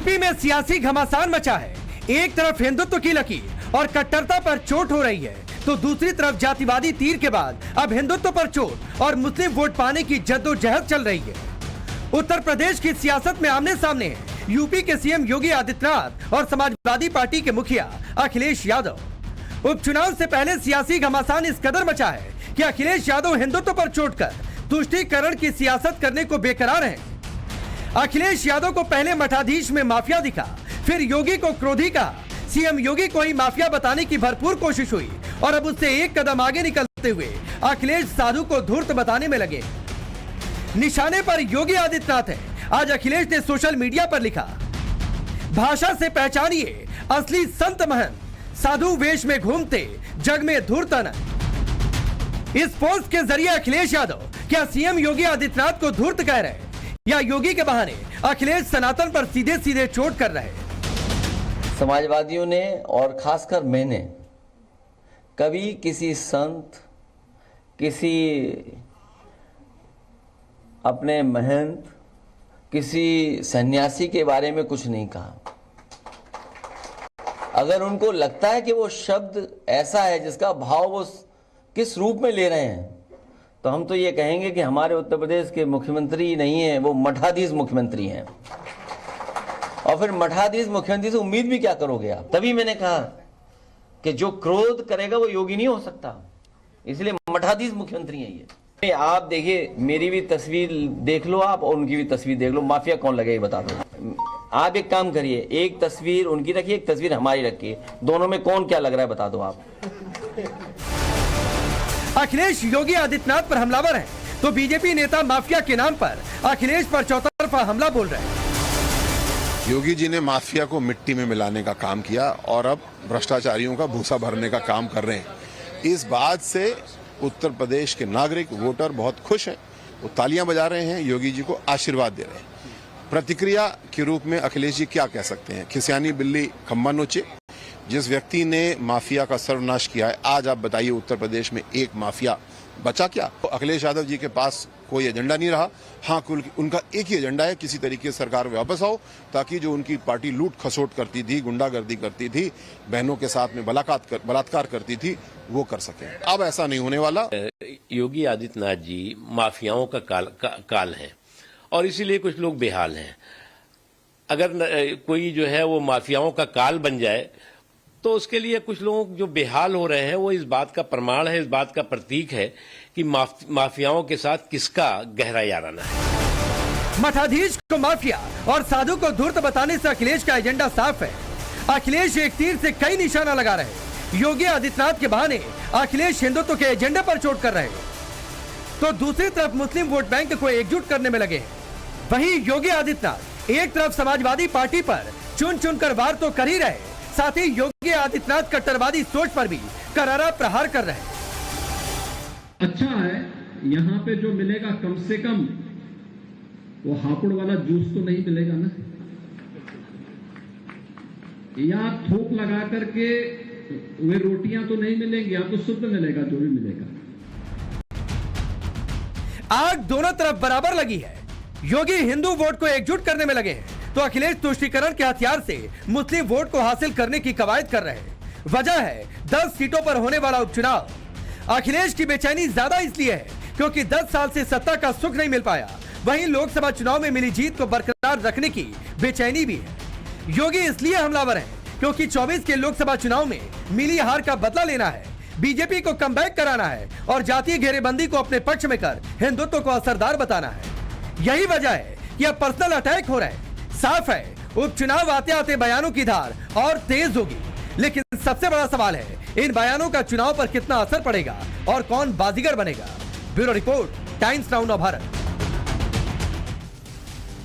UP में सियासी घमासान मचा है। एक तरफ हिंदुत्व की लकीर और कट्टरता पर चोट हो रही है, तो दूसरी तरफ जातिवादी तीर के बाद अब हिंदुत्व पर चोट और मुस्लिम वोट पाने की जद्दोजहद चल रही है। उत्तर प्रदेश की सियासत में आमने सामने है यूपी के सीएम योगी आदित्यनाथ और समाजवादी पार्टी के मुखिया अखिलेश यादव। उपचुनाव से पहले सियासी घमासान इस कदर मचा है कि अखिलेश यादव हिंदुत्व पर चोट कर तुष्टीकरण की सियासत करने को बेकरार हैं। अखिलेश यादव को पहले मठाधीश में माफिया दिखा, फिर योगी को क्रोधी कहा। सीएम योगी को ही माफिया बताने की भरपूर कोशिश हुई और अब उससे एक कदम आगे निकलते हुए अखिलेश साधु को धूर्त बताने में लगे। निशाने पर योगी आदित्यनाथ है। आज अखिलेश ने सोशल मीडिया पर लिखा, भाषा से पहचानिए असली संत महंत, साधु वेश में घूमते जग में धूर्त अनंत। इस पोस्ट के जरिए अखिलेश यादव क्या सीएम योगी आदित्यनाथ को धूर्त कह रहे हैं या योगी के बहाने अखिलेश सनातन पर सीधे सीधे चोट कर रहे हैं? समाजवादियों ने और खासकर मैंने कभी किसी संत, किसी अपने महंत, किसी सन्यासी के बारे में कुछ नहीं कहा। अगर उनको लगता है कि वो शब्द ऐसा है जिसका भाव वो किस रूप में ले रहे हैं, तो हम तो ये कहेंगे कि हमारे उत्तर प्रदेश के मुख्यमंत्री नहीं है, वो मठाधीश मुख्यमंत्री हैं। और फिर मठाधीश मुख्यमंत्री से उम्मीद भी क्या करोगे आप? तभी मैंने कहा कि जो क्रोध करेगा वो योगी नहीं हो सकता, इसलिए मठाधीश मुख्यमंत्री हैं ये। आप देखिए, मेरी भी तस्वीर देख लो आप और उनकी भी तस्वीर देख लो, माफिया कौन लगे बता दो। आप एक काम करिए, एक तस्वीर उनकी रखिए, एक तस्वीर हमारी रखिए, दोनों में कौन क्या लग रहा है बता दो आप। अखिलेश योगी आदित्यनाथ पर हमलावर है, तो बीजेपी नेता माफिया के नाम पर अखिलेश पर चौतरफा हमला बोल रहे हैं। योगी जी ने माफिया को मिट्टी में मिलाने का काम किया और अब भ्रष्टाचारियों का भूसा भरने का काम कर रहे हैं। इस बात से उत्तर प्रदेश के नागरिक, वोटर बहुत खुश हैं। वो तालियां बजा रहे हैं, योगी जी को आशीर्वाद दे रहे हैं। प्रतिक्रिया के रूप में अखिलेश जी क्या कह सकते हैं? खिसियानी बिल्ली खम्बा नोचे। जिस व्यक्ति ने माफिया का सर्वनाश किया है, आज आप बताइए उत्तर प्रदेश में एक माफिया बचा क्या? तो अखिलेश यादव जी के पास कोई एजेंडा नहीं रहा। हाँ, उनका एक ही एजेंडा है, किसी तरीके से सरकार में वापस आओ, ताकि जो उनकी पार्टी लूट खसोट करती थी, गुंडागर्दी करती थी, बहनों के साथ में बलात्कार करती थी, वो कर सके। अब ऐसा नहीं होने वाला। योगी आदित्यनाथ जी माफियाओं का काल है और इसीलिए कुछ लोग बेहाल हैं। अगर कोई जो है वो माफियाओं का काल बन जाए तो उसके लिए कुछ लोग जो बेहाल हो रहे हैं, वो इस बात का प्रमाण है, इस बात का प्रतीक है कि माफियाओं के साथ किसका गहरा याराना है। मठाधीश को माफिया और साधु को धूर्त बताने से अखिलेश का एजेंडा साफ है। अखिलेश एक तीर से कई निशाना लगा रहे हैं। योगी आदित्यनाथ के बहाने अखिलेश हिंदुत्व के एजेंडे पर चोट कर रहे हैं, तो दूसरी तरफ मुस्लिम वोट बैंक को एकजुट करने में लगे हैं। वहीं योगी आदित्यनाथ एक तरफ समाजवादी पार्टी पर चुन चुनकर वार तो कर ही रहे, साथ ही योगी आदित्यनाथ कट्टरवादी सोच पर भी करारा प्रहार कर रहे हैं। अच्छा है, यहाँ पे जो मिलेगा कम से कम वो हापुड़ वाला जूस तो नहीं मिलेगा ना, या थोक लगा करके वे रोटियां तो नहीं मिलेंगी, या तो शुद्ध मिलेगा जो भी मिलेगा। आग दोनों तरफ बराबर लगी है। योगी हिंदू वोट को एकजुट करने में लगे हैं, तो अखिलेश तुष्टीकरण के हथियार से मुस्लिम वोट को हासिल करने की कवायद कर रहे हैं। वजह है 10 सीटों पर होने वाला उपचुनाव। अखिलेश की बेचैनी ज्यादा इसलिए है क्योंकि 10 साल से सत्ता का सुख नहीं मिल पाया। वहीं लोकसभा चुनाव में मिली जीत को बरकरार रखने की बेचैनी भी है। योगी इसलिए हमलावर है क्योंकि 24 के लोकसभा चुनाव में मिली हार का बदला लेना है, बीजेपी को कमबैक कराना है और जातीय घेरेबंदी को अपने पक्ष में कर हिंदुत्व को असरदार बताना है। यही वजह है कि अब पर्सनल अटैक हो रहे हैं। साफ है, उपचुनाव आते आते बयानों की धार और तेज होगी। लेकिन सबसे बड़ा सवाल है, इन बयानों का चुनाव पर कितना असर पड़ेगा और कौन बाजीगर बनेगा। Bureau report, times now Bharat.